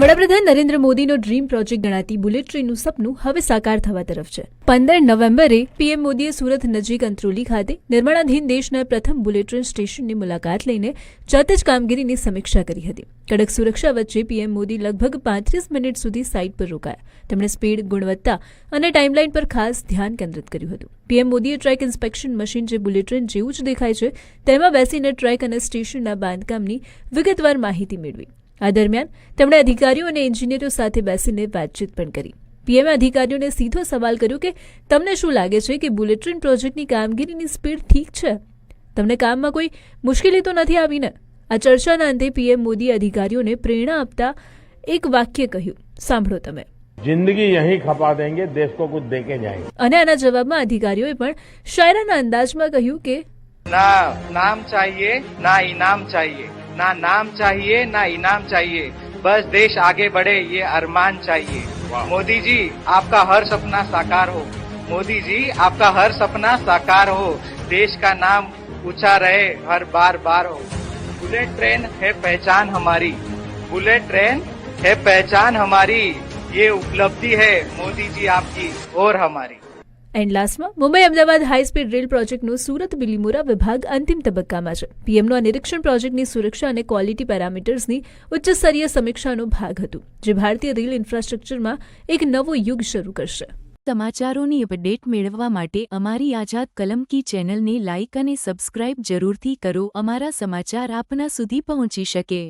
વડાપ્રધાન નરેન્દ્ર મોદીનો dream project ગણાતી બુલેટ ટ્રેનનું સપનું હવે સાકાર થવા તરફ છે। 15 નવેમ્બરે પીએમ મોદીએ સુરત નજીક અંત્રોલી ખાતે નિર્માણાધીન દેશના પ્રથમ બુલેટ ટ્રેન સ્ટેશનની મુલાકાત લઈને જાતે જ કામગીરીની સમીક્ષા કરી હતી। કડક સુરક્ષા વચ્ચે પીએમ મોદી લગભગ 35 મિનિટ સુધી સાઇટ પર રોકાયા। તેમણે સ્પીડ, ગુણવત્તા અને ટાઈમલાઈન પર ખાસ ધ્યાન કેન્દ્રિત કર્યું હતું। પીએમ મોદીએ ટ્રેક ઇન્સ્પેક્શન મશીન જે બુલેટ ટ્રેન જેવું જ દેખાય છે તેમાં બેસીને ટ્રેક અને સ્ટેશનના બાંધકામની વિગતવાર માહિતી મેળવી। આ દરમિયાન તેમણે અધિકારીઓ અને એન્જિનિયરો સાથે બેસીને વાતચીત પણ કરી। પીએમએ અધિકારીઓને સીધો સવાલ કર્યો કે તમને શું લાગે છે કે બુલેટ ટ્રેન પ્રોજેક્ટની કામગીરીની સ્પીડ ઠીક છે? તમને કામમાં કોઈ મુશ્કેલી તો નથી આવી ને? આ ચર્ચાના અંતે પીએમ મોદીએ અધિકારીઓને પ્રેરણા આપતા એક વાક્ય કહ્યું, સાંભળો તમે। जिंदगी यही खपा देंगे, देश को कुछ देके जाएंगे। અને આના જવાબમાં અધિકારીઓએ પણ શાયરાના અંદાજમાં કહ્યું કે ना नाम चाहिए ना इनाम चाहिए, ना नाम चाहिए ना इनाम चाहिए, बस देश आगे बढ़े ये अरमान चाहिए। मोदी जी आपका हर सपना साकार हो, मोदी जी आपका हर सपना साकार हो, देश का नाम ऊंचा रहे हर बार बार हो। बुलेट ट्रेन है पहचान हमारी, बुलेट ट्रेन है पहचान हमारी, ये उपलब्धि है मोदी जी आपकी और हमारी। એન્ડ લાસ્ટમાં Mumbai Ahmedabad high speed rail પ્રોજેક્ટનો સુરત બિલીમોરા વિભાગ અંતિમ તબક્કામાં છે। પીએમનું આ નિરીક્ષણ પ્રોજેક્ટની સુરક્ષા અને ક્વોલિટી પેરામીટર્સની ઉચ્ચ સ્તરીય સમીક્ષાનો ભાગ હતું, જે ભારતીય રેલ ઇન્ફ્રાસ્ટ્રક્ચરમાં એક નવો યુગ શરૂ કરશે। સમાચારોની અપડેટ મેળવવા માટે અમારી આઝાદ કલમ કી ચેનલને લાઇક અને સબસ્ક્રાઇબ જરૂરથી કરો। અમારા સમાચાર આપના સુધી પહોંચી શકે।